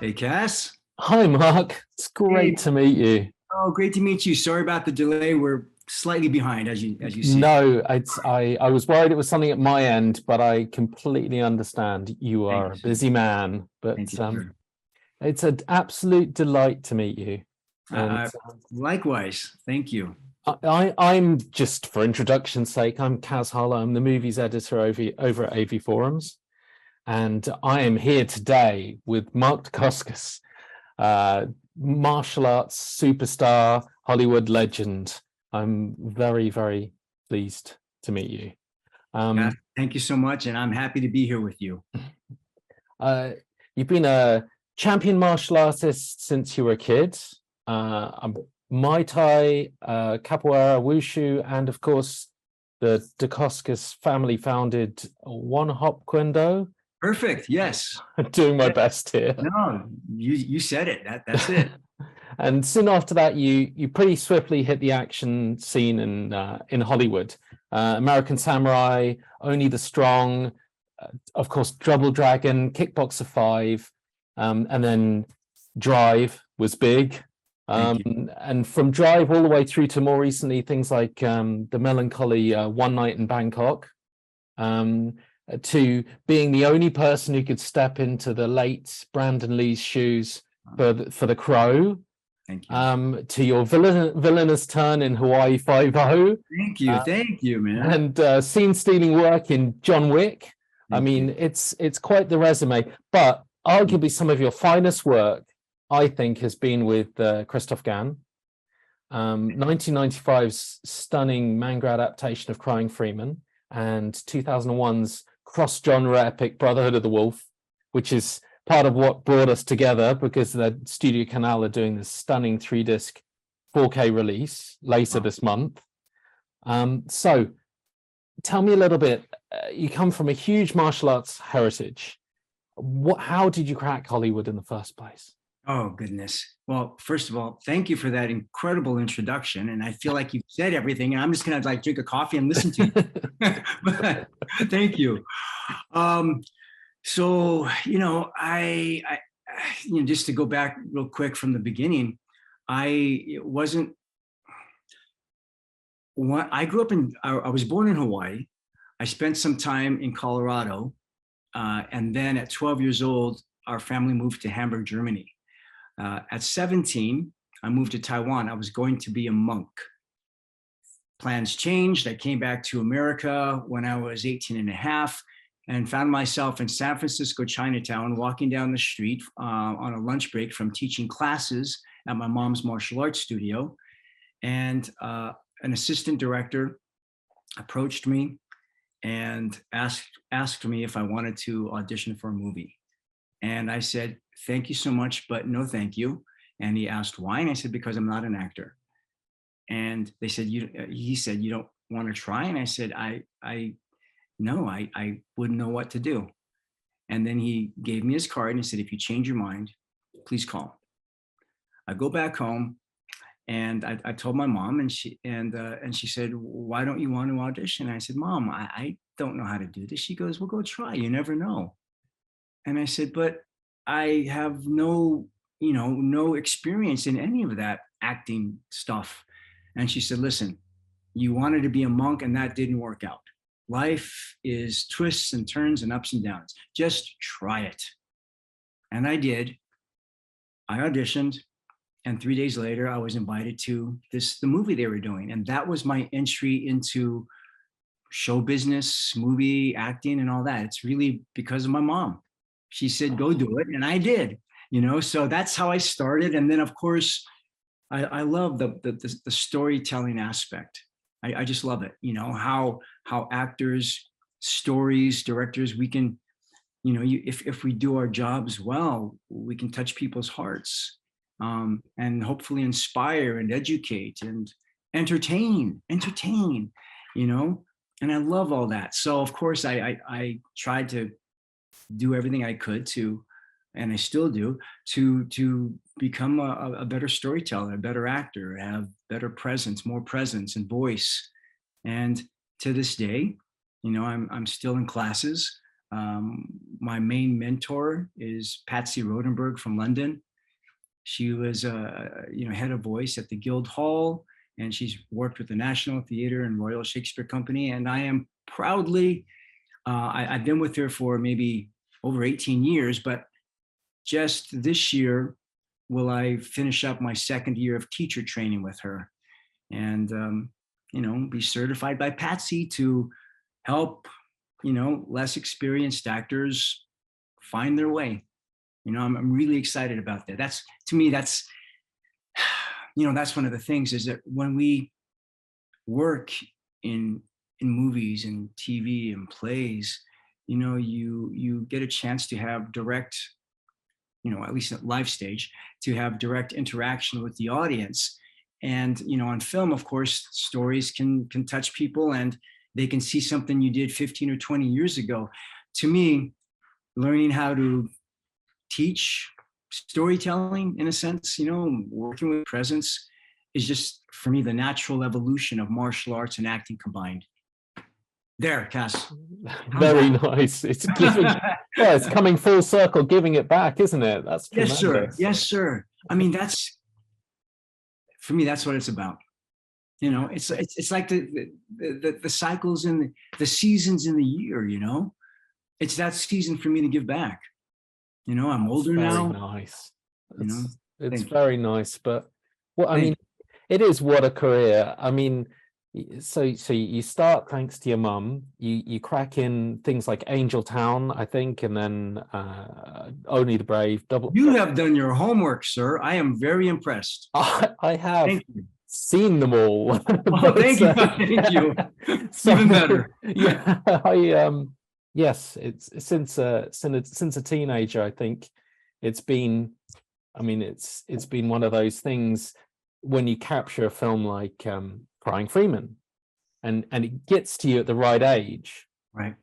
Hey, Cass. Hi, Mark. It's Hey. great to meet you. Oh, great to meet you. Sorry about the delay. We're slightly behind, as you see. No, I was worried it was something at my end, but I completely understand. You Thank are you, a sir. busy man, but Thank you, sir. it's an absolute delight to meet you. And Uh, Likewise. Thank you. I'm just for introduction's sake, I'm Cas Harlow. I'm the movies editor over at AV Forums, and I am here today with Mark Dacascos, martial arts superstar, Hollywood legend. I'm very, very pleased to meet you. Cass, thank you so much, and I'm happy to be here with you. Uh, you've been a champion martial artist since you were a kid. Muay Thai, Capoeira, Wushu, and of course, the Dacascos family founded One Hop Kendo. Perfect. Yes. I'm doing my Yeah. best here. No, you said it. That's it. And soon after that, you pretty swiftly hit the action scene in Hollywood. American Samurai, Only the Strong, of course, Double Dragon, Kickboxer 5, and then Drive was big. Thank you. And from Drive all the way through to more recently, things like the melancholy One Night in Bangkok, to being the only person who could step into the late Brandon Lee's shoes for the Crow, Thank you. to your villainous turn in Hawaii 5-0, Thank you. Thank you, man. and scene-stealing work in John Wick. I Thank you. mean, it's quite the resume, but arguably some of your finest work, I think, has been with Christophe Gans, 1995's stunning manga adaptation of Crying Freeman, and 2001's cross-genre epic Brotherhood of the Wolf, which is part of what brought us together because the Studiocanal are doing this stunning 3-disc 4K release later this month. So tell me a little bit, you come from a huge martial arts heritage. How did you crack Hollywood in the first place? Oh, goodness. Well, first of all, thank you for that incredible introduction. And I feel like you've said everything, and I'm just going to drink a coffee and listen to you. But thank you. Um, so, just to go back real quick from the beginning, it wasn't what I grew up in. I was born in Hawaii. I spent some time in Colorado. And then at 12 years old, our family moved to Hamburg, Germany. At 17, I moved to Taiwan. I was going to be a monk. Plans changed. I came back to America when I was 18 and a half and found myself in San Francisco, Chinatown, walking down the street on a lunch break from teaching classes at my mom's martial arts studio. And an assistant director approached me and asked me if I wanted to audition for a movie. And I said, thank you so much, but no thank you. And he asked why, and I said, because I'm not an actor. And they said, he said, you don't want to try? And I said, no, I wouldn't know what to do. And then he gave me his card and he said, if you change your mind, please call. I go back home and I told my mom, and she said, why don't you want to audition? And I said, Mom, I don't know how to do this. She goes, well, go try. You never know. And I said, but I have no experience in any of that acting stuff. And she said, listen, you wanted to be a monk and that didn't work out. Life is twists and turns and ups and downs. Just try it. And I did. I auditioned. And 3 days later, I was invited to the movie they were doing. And that was my entry into show business, movie acting, and all that. It's really because of my mom. She said, go do it. And I did, so that's how I started. And then, of course, I love the storytelling aspect. I just love it, how actors, stories, directors, we can, if we do our jobs well, we can touch people's hearts. And hopefully inspire and educate and entertain, and I love all that. So of course I tried to do everything I could to, and I still do, to become a better storyteller, a better actor, have better presence, more presence and voice. And to this day, I'm still in classes. My main mentor is Patsy Rodenberg from London. She was, head of voice at the Guildhall, and she's worked with the National Theatre and Royal Shakespeare Company. And I am proudly, I've been with her for maybe over 18 years, but just this year will I finish up my second year of teacher training with her, and be certified by Patsy to help less experienced actors find their way. I'm really excited about that. That's, to me, that's one of the things, is that when we work in movies and TV and plays, you get a chance to have direct, at least at live stage, to have direct interaction with the audience. And, on film, of course, stories can touch people, and they can see something you did 15 or 20 years ago. To me, learning how to teach storytelling, in a sense, working with presence, is just, for me, the natural evolution of martial arts and acting combined. There, Cas. Very nice. It's giving, it's coming full circle, giving it back, isn't it? That's tremendous. Yes, sir. Yes, sir. I mean, for me, that's what it's about. It's like the cycles and the seasons in the year. It's that season for me to give back. I'm older now. Nice. It's Thank you. very nice. But I mean, it is, what a career. I mean, so you start, thanks to your mum, you crack in things like Angel Town, I think, and then Only the Brave. You have done your homework, sir. I am very impressed. I have Thank you. seen them all. Oh, thank you. Thank you. Even better. Yeah, yes, it's since a teenager, I think it's been, it's been one of those things when you capture a film like Crying Freeman, and it gets to you at the right age. Right.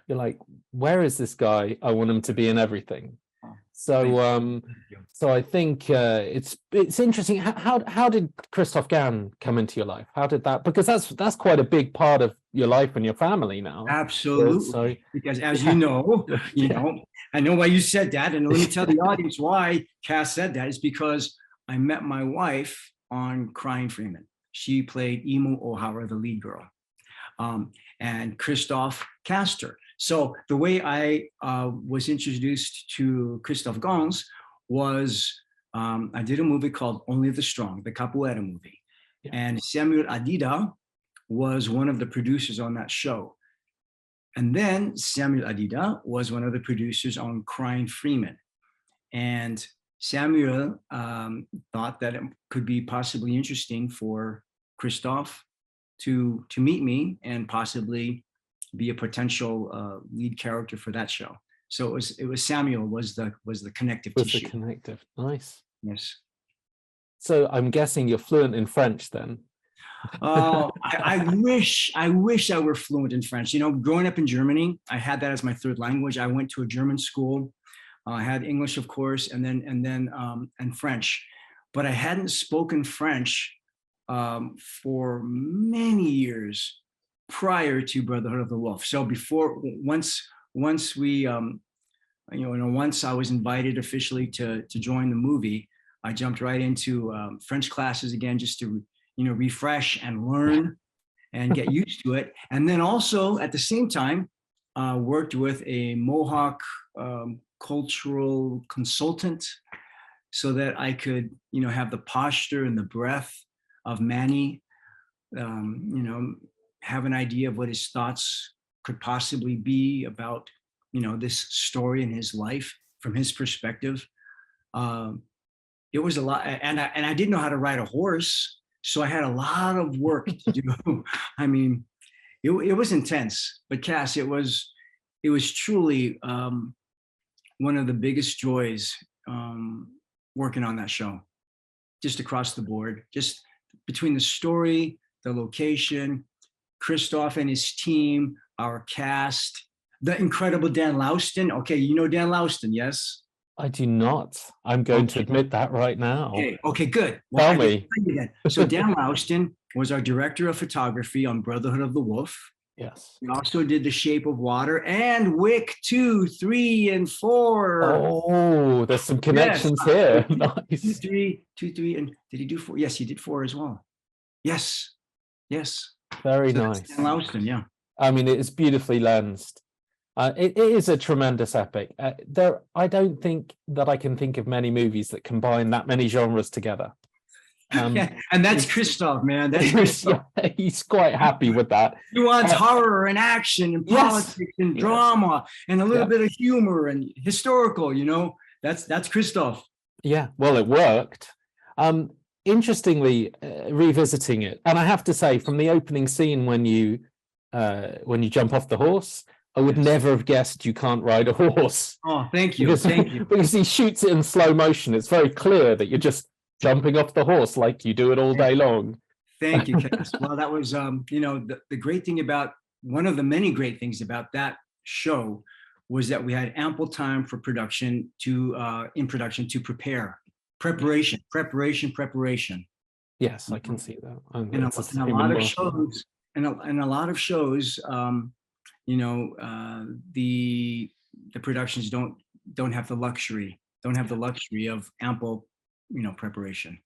You're like, where is this guy? I want him to be in everything. So so I think it's interesting. How did Christophe Gans come into your life? How did that? Because that's quite a big part of your life and your family now. Absolutely. So, because as you know, I know why you said that, and let me tell the audience why Cas said that. Is because I met my wife on Crying Freeman. She played Emu O'Hara, the lead girl, and Kristoff cast her. So the way I was introduced to Christophe Gans was I did a movie called Only the Strong, the Capoeira movie. Yeah. And Samuel Adida was one of the producers on that show. And then Samuel Adida was one of the producers on Crying Freeman. And Samuel thought that it could be possibly interesting for Kristoff to meet me and possibly be a potential lead character for that show. So it was Samuel was the connective tissue. The connective. Nice. Yes. So I'm guessing you're fluent in French then. I wish I were fluent in French. Growing up in Germany, I had that as my third language. I went to a German school. I had English, of course, and then French, but I hadn't spoken French for many years prior to Brotherhood of the Wolf. So once we, once I was invited officially to join the movie, I jumped right into French classes again, just to, refresh and learn and get used to it. And then also at the same time, worked with a Mohawk cultural consultant so that I could, have the posture and the breath of Manny, have an idea of what his thoughts could possibly be about, this story in his life from his perspective. It was a lot, and I didn't know how to ride a horse, so I had a lot of work to do. I mean, it was intense, but Cas, it was truly one of the biggest joys working on that show, just across the board, just between the story, the location, Kristoff and his team, our cast, the incredible Dan Lauston. Okay, you know Dan Lauston, yes? I do not. I'm going to admit that right now. Okay, good. Well, tell me. So Dan Lauston was our director of photography on Brotherhood of the Wolf. Yes. We also did The Shape of Water and Wick 2, 3, and 4. Oh, there's some Yes. connections here. 2, Nice. 3, 2, 3, and did he do 4? Yes, he did 4 as well. Yes, yes. Very So that's nice. Dan Louston, yeah. I mean, it's beautifully lensed. It is a tremendous epic. I don't think that I can think of many movies that combine that many genres together. Yeah, and that's Kristoff, man. That's Kristoff. Yeah, he's quite happy with that. He wants horror and action and politics and drama and a little bit of humor and historical, you know. That's Kristoff. Yeah, well, it worked. Interestingly, revisiting it, and I have to say, from the opening scene when you jump off the horse, I would never have guessed you can't ride a horse. Oh, thank you, thank you. Because he shoots it in slow motion. It's very clear that you're just jumping off the horse like you do it all day long. Thank you, Cas. Well, that was, you know, the great thing about, one of the many great things about that show was that we had ample time for production to, in production, to prepare. Preparation. Yes, I can see that. And a lot of shows, and a lot of shows, you know, the productions don't have the luxury of ample, you know, preparation.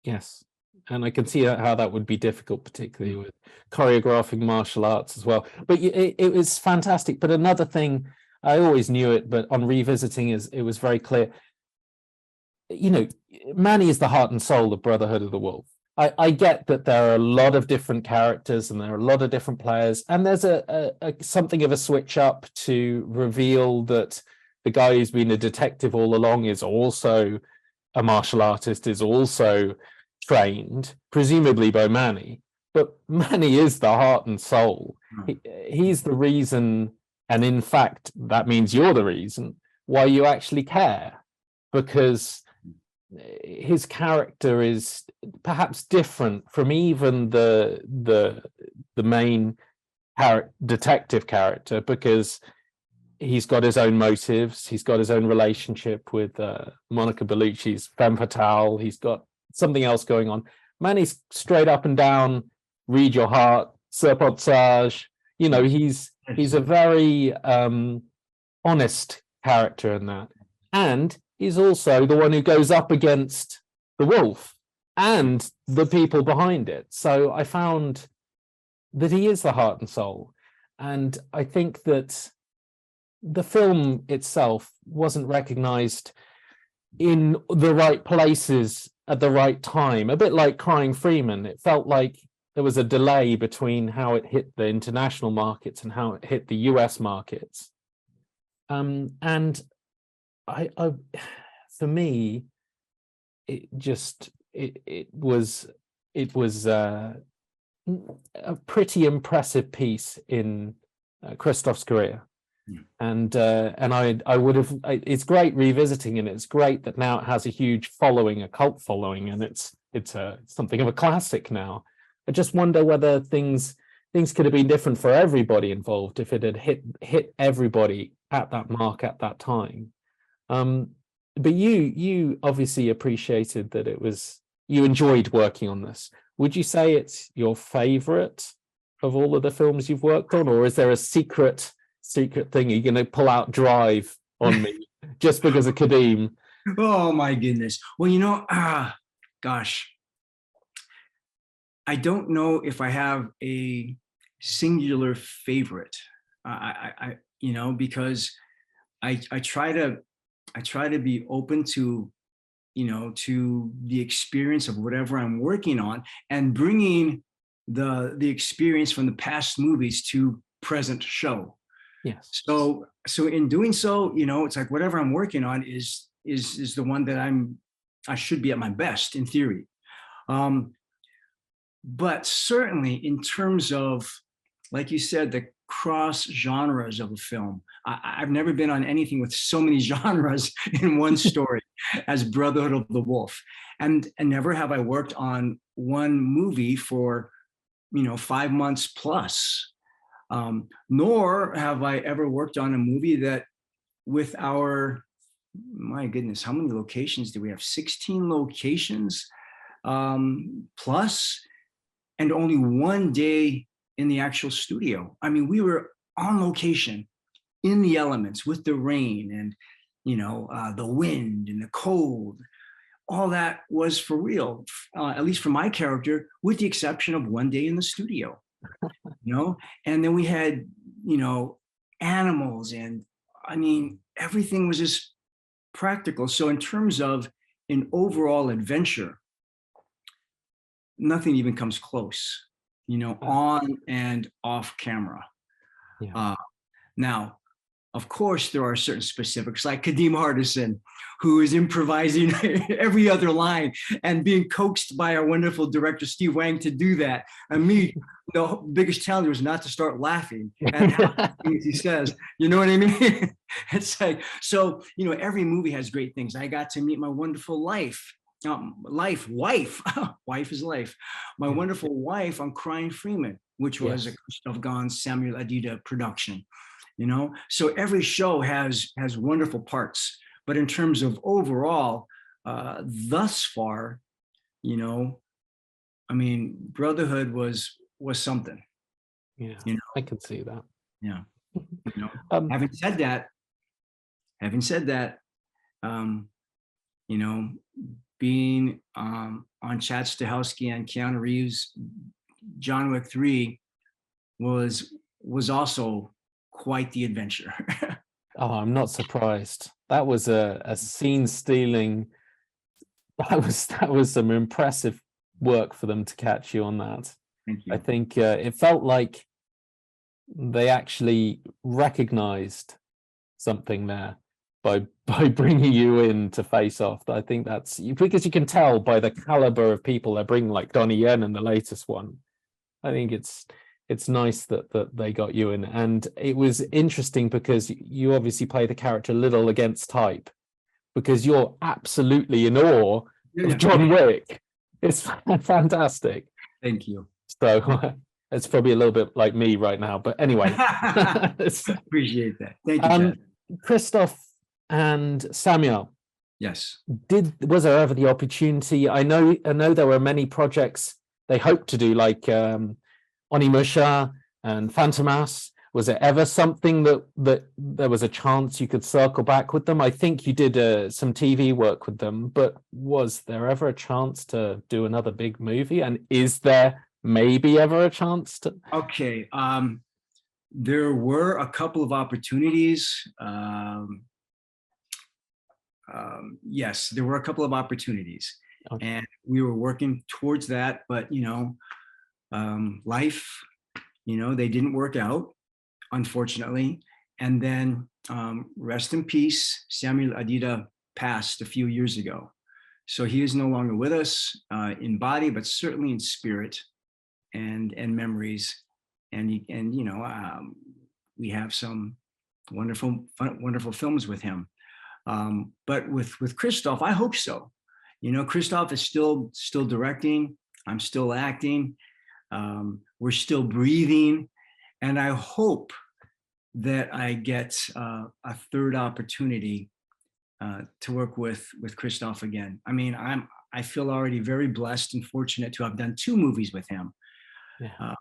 Yes, and I can see how that would be difficult, particularly with choreographing martial arts as well. But it was fantastic. But another thing, I always knew it, but on revisiting, it was very clear. You know, Manny is the heart and soul of Brotherhood of the Wolf. I get that there are a lot of different characters and there are a lot of different players, and there's a something of a switch up to reveal that the guy who's been a detective all along is also a martial artist, is also trained, presumably by Manny. But Manny is the heart and soul. He's the reason, and in fact, that means you're the reason why you actually care, because his character is perhaps different from even the main detective character, because he's got his own motives, he's got his own relationship with Monica Bellucci's femme fatale, he's got something else going on. Manny's straight up and down, read your heart, surpotage. You know, he's a very honest character in that, and he's also the one who goes up against the wolf and the people behind it. So I found that he is the heart and soul. And I think that the film itself wasn't recognized in the right places at the right time, a bit like Crying Freeman. It felt like there was a delay between how it hit the international markets and how it hit the US markets. And I for me, it was a pretty impressive piece in Christoph's career. And I would have, it's great revisiting, and it's great that now it has a huge following, a cult following, and it's something of a classic now. I just wonder whether things could have been different for everybody involved if it had hit everybody at that mark at that time. But you obviously appreciated that you enjoyed working on this. Would you say it's your favorite of all of the films you've worked on, or is there a secret thing you're going to pull out Drive on me just because of Kadeem? Oh my goodness. Well, you know, gosh, I don't know if I have a singular favorite. I you know, because I try to be open to, you know, to the experience of whatever I'm working on, and bringing the experience from the past movies to present show. Yes. So in doing so, you know, it's like whatever I'm working on is the one that I should be at my best in theory. But certainly in terms of, like you said, the cross genres of a film, I've never been on anything with so many genres in one story as Brotherhood of the Wolf. And never have I worked on one movie for, you know, 5 months plus. Nor have I ever worked on a movie that with our, my goodness, how many locations do we have? 16 locations plus, and only one day in the actual studio. I mean, we were on location in the elements with the rain and, the wind and the cold. All that was for real, at least for my character, with the exception of one day in the studio, and then we had, animals, and I mean, everything was just practical. So in terms of an overall adventure, nothing even comes close, on and off camera. Yeah. Now, of course, there are certain specifics, like Kadeem Hardison, who is improvising every other line and being coaxed by our wonderful director, Steve Wang, to do that. And me, the biggest challenge was not to start laughing at how things he says. You know what I mean? It's like, so, every movie has great things. I got to meet my wonderful wife, wife is life, my wonderful wife on Crying Freeman, which was a Christophe Gans Samuel Adida production. So every show has wonderful parts, but in terms of overall, thus far, I mean, Brotherhood was something. Yeah, I can see that. Yeah. Having said that, being on Chad Stahelski and Keanu Reeves, John Wick 3 was also quite the adventure. Oh, I'm not surprised. That was a scene stealing. That was some impressive work for them to catch you on that. Thank you. I think it felt like they actually recognized something there by bringing you in to face off. I think that's because you can tell by the caliber of people they're bringing, like Donnie Yen in the latest one. I think it's nice that they got you in, and it was interesting because you obviously play the character a little against type, because you're absolutely in awe of John Wick. It's fantastic. Thank you. So it's probably a little bit like me right now, but anyway. Appreciate that. Thank you, Chad. Kristoff and Samuel. Yes. Was there ever the opportunity? I know there were many projects they hoped to do, like Onimusha and Fantomas. Was there ever something that there was a chance you could circle back with them? I think you did some TV work with them, but was there ever a chance to do another big movie? And is there maybe ever a chance to? Okay. There were a couple of opportunities. Yes, there were a couple of opportunities. Okay. And we were working towards that, but life, they didn't work out, unfortunately. And then rest in peace, Samuel Adida passed a few years ago. So he is no longer with us in body, but certainly in spirit and memories. And we have some wonderful films with him. But with Kristoff, I hope so. Kristoff is still directing. I'm still acting. We're still breathing, and I hope that I get a third opportunity to work with Kristoff again. I mean, I feel already very blessed and fortunate to have done 2 movies with him. Yeah.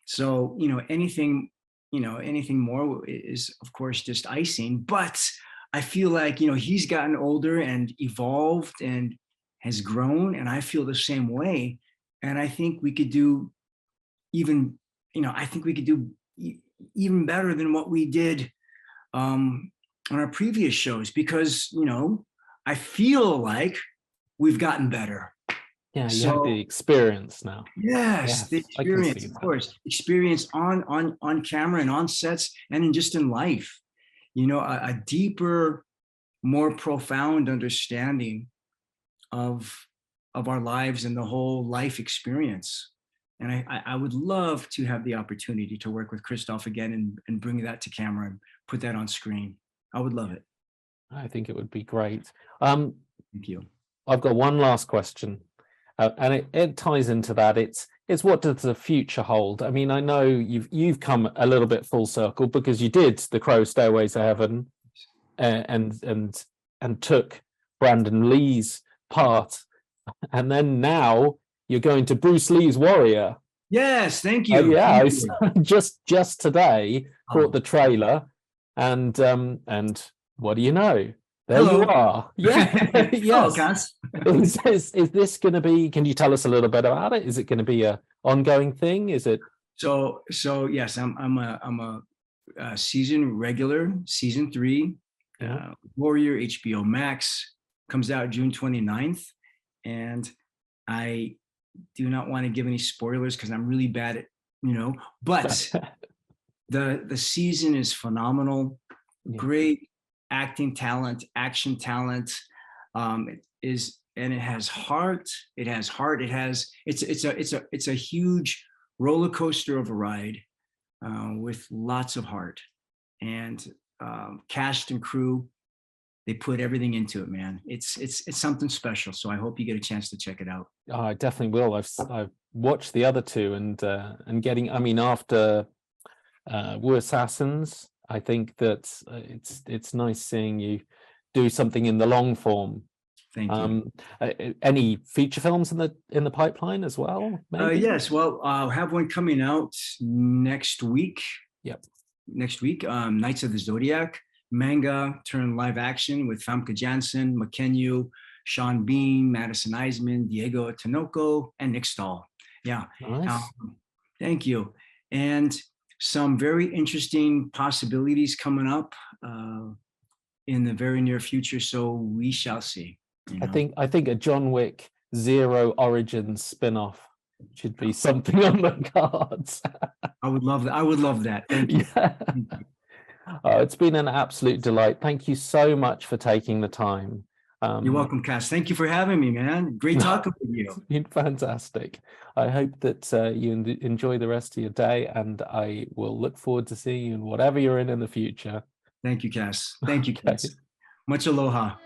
So anything more is of course just icing. But I feel like he's gotten older and evolved and has grown, and I feel the same way. And I think we could do even better than what we did on our previous shows, because I feel like we've gotten better. Yeah, you have the experience now. Yes, the experience, of course. Experience on camera and on sets and in life. A deeper, more profound understanding of our lives and the whole life experience. And I would love to have the opportunity to work with Kristoff again and bring that to camera and put that on screen. I would love it. I think it would be great. Thank you. I've got one last question, and it ties into that. It's what does the future hold? I mean, I know you've come a little bit full circle, because you did The Crow, Stairways to Heaven, and took Brandon Lee's part, and then now you're going to Bruce Lee's Warrior. Yes, thank you. Yeah, I Thank you. just today brought Oh. the trailer, and what do you know? There Hello. you are. Yeah, Hello, yes. Cas. Is this going to be? Can you tell us a little bit about it? Is it going to be a ongoing thing? Is it? So yes, I'm a season regular, season 3, Yeah. Warrior, HBO Max, comes out June 29th, and I do not want to give any spoilers because I'm really bad at, but the season is phenomenal. Yeah. Great acting talent, action talent. And it has heart. It has heart. It's a huge roller coaster of a ride with lots of heart. And cast and crew, they put everything into it, man. It's something special. So I hope you get a chance to check it out. Oh, I definitely will. I've watched the other two, and getting. I mean, after Wu Assassins, I think that it's nice seeing you do something in the long form. Thank you. Any feature films in the pipeline as well? Maybe? Yes. Well, I'll have one coming out next week. Yep. Next week, Knights of the Zodiac, manga turned live action with Famke Janssen, McKenyu, Sean Bean, Madison Eisman, Diego Tinoco, and Nick Stahl. Yeah. Nice. Thank you. And some very interesting possibilities coming up in the very near future. So we shall see. I think a John Wick 0 Origins spin-off should be something on the cards. I would love that. I would love that. Thank you. Yeah. Thank you. Oh, it's been an absolute delight. Thank you so much for taking the time. You're welcome, Cas. Thank you for having me, man. Great talking with you. It's been fantastic. I hope that you enjoy the rest of your day, and I will look forward to seeing you in whatever you're in the future. Thank you, Cas. Thank you, Cas. Much aloha.